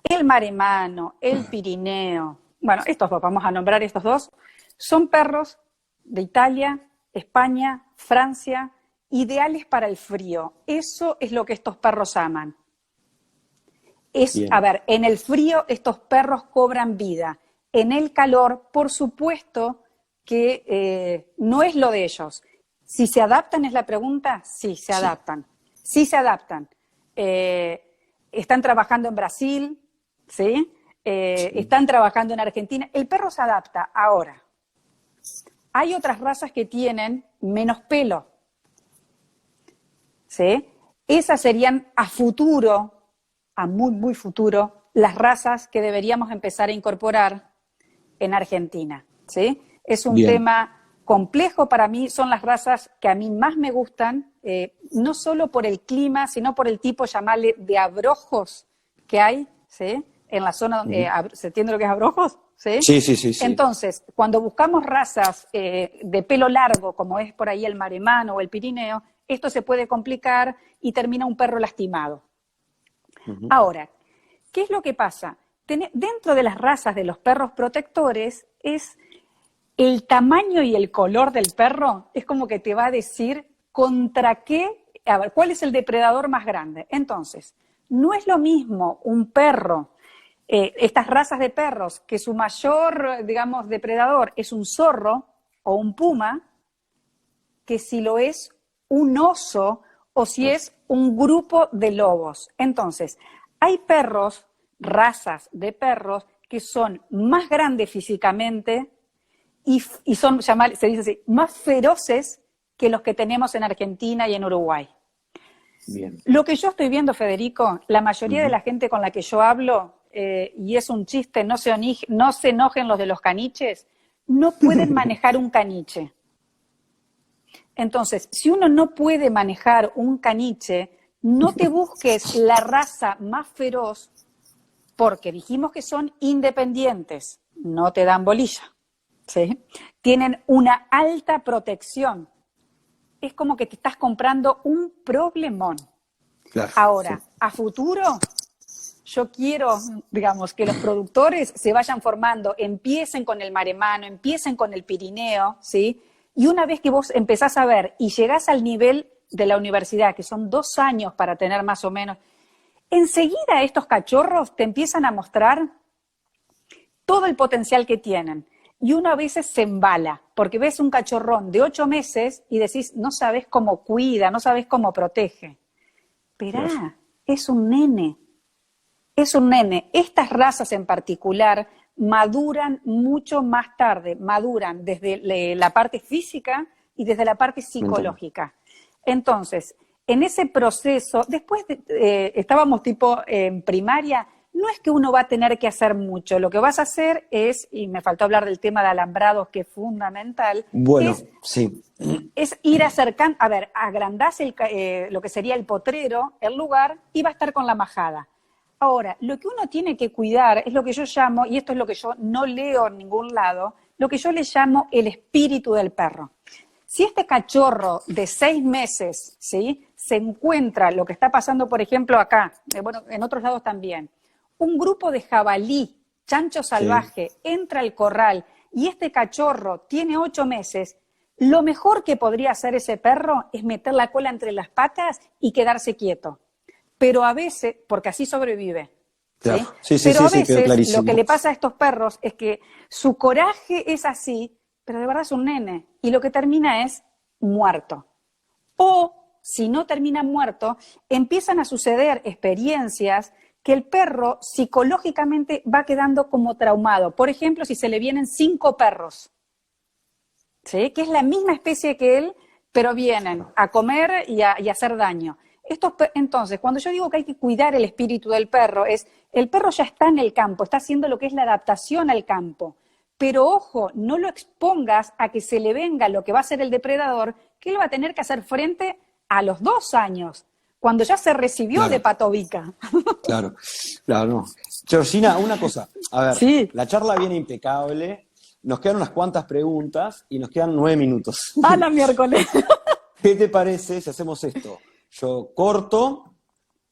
El maremano, el pirineo, bueno, estos dos, vamos a nombrar estos dos, son perros de Italia, España, Francia, ideales para el frío. Eso es lo que estos perros aman. A ver, en el frío estos perros cobran vida. En el calor, por supuesto que no es lo de ellos. Si se adaptan es la pregunta, sí, se adaptan. Sí se adaptan. están trabajando en Brasil, ¿sí? Están trabajando en Argentina. El perro se adapta. Ahora, hay otras razas que tienen menos pelo, ¿sí? Esas serían a futuro, a muy, muy futuro, las razas que deberíamos empezar a incorporar en Argentina, ¿sí? Es un tema complejo para mí, son las razas que a mí más me gustan, no solo por el clima, sino por el tipo, llamarle, de abrojos que hay, ¿sí? En la zona donde, ¿se entiende lo que es abrojos? ¿Sí? Sí. Entonces, cuando buscamos razas de pelo largo, como es por ahí el maremano o el pirineo, esto se puede complicar y termina un perro lastimado. Ahora, ¿qué es lo que pasa? Dentro de las razas de los perros protectores es el tamaño y el color del perro, es como que te va a decir contra qué, a ver, cuál es el depredador más grande. Entonces, no es lo mismo un perro, estas razas de perros, que su mayor, digamos, depredador es un zorro o un puma, que si lo es un oso o si es un grupo de lobos. Entonces, hay perros, razas de perros, que son más grandes físicamente y son, se dice así, más feroces que los que tenemos en Argentina y en Uruguay. Bien. Lo que yo estoy viendo, Federico, la mayoría de la gente con la que yo hablo, y es un chiste, no se enojen los de los caniches, no pueden manejar un caniche. Entonces, si uno no puede manejar un caniche, no te busques la raza más feroz, porque dijimos que son independientes, no te dan bolilla, ¿sí? Tienen una alta protección. Es como que te estás comprando un problemón. Claro, ahora, sí. A futuro, yo quiero, digamos, que los productores se vayan formando, empiecen con el maremano, empiecen con el pirineo, ¿sí? Y una vez que vos empezás a ver y llegás al nivel de la universidad, que son 2 años para tener más o menos, enseguida estos cachorros te empiezan a mostrar todo el potencial que tienen. Y uno a veces se embala, porque ves un cachorrón de 8 meses y decís, no sabes cómo cuida, no sabes cómo protege. Esperá, es un nene. Es un nene. Estas razas en particular maduran mucho más tarde, maduran desde la parte física y desde la parte psicológica. Entonces, en ese proceso, después estábamos tipo en primaria, no es que uno va a tener que hacer mucho, lo que vas a hacer es, y me faltó hablar del tema de alambrados, que es fundamental, Bueno, sí. es ir acercando, a ver, agrandás lo que sería el potrero, el lugar, y va a estar con la majada. Ahora, lo que uno tiene que cuidar es lo que yo llamo, y esto es lo que yo no leo en ningún lado, lo que yo le llamo el espíritu del perro. Si este cachorro de 6 meses, ¿sí?, se encuentra lo que está pasando, por ejemplo, acá, bueno, en otros lados también, un grupo de jabalí, chancho salvaje, entra al corral y este cachorro tiene 8 meses, lo mejor que podría hacer ese perro es meter la cola entre las patas y quedarse quieto. Pero a veces, porque así sobrevive. Claro. ¿Sí? Sí, Pero a quedó veces clarísimo. lo que le pasa a estos perros es que su coraje es así, pero de verdad es un nene. Y lo que termina es muerto. O, si no termina muerto, empiezan a suceder experiencias que el perro psicológicamente va quedando como traumado. Por ejemplo, si se le vienen 5 perros, ¿sí?, que es la misma especie que él, pero vienen a comer y a hacer daño. Entonces, cuando yo digo que hay que cuidar el espíritu del perro, el perro ya está en el campo, está haciendo lo que es la adaptación al campo. Pero ojo, no lo expongas a que se le venga lo que va a ser el depredador, que él va a tener que hacer frente a los 2 años, cuando ya se recibió de patobica. Claro, no. Georgina, una cosa. A ver, sí. La charla viene impecable, nos quedan unas cuantas preguntas y nos quedan 9 minutos. ¡A la miércoles! ¿Qué te parece si hacemos esto? Yo corto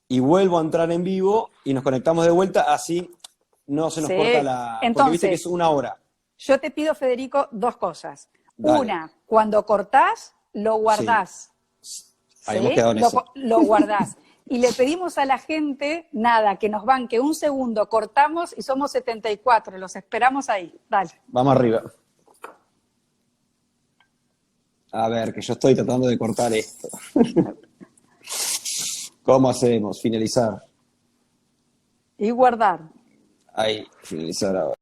y vuelvo a entrar en vivo y nos conectamos de vuelta, así no se nos corta la... Entonces, porque viste que es 1 hora. Yo te pido, Federico, 2 cosas. Dale. Una, cuando cortás, lo guardás. Sí. Habíamos quedado en eso. Lo guardás. Y le pedimos a la gente, nada, que nos banque 1 segundo, cortamos y somos 74, los esperamos ahí. Dale. Vamos arriba. A ver, que yo estoy tratando de cortar esto. ¿Cómo hacemos? Finalizar. Y guardar. Ahí, finalizar ahora.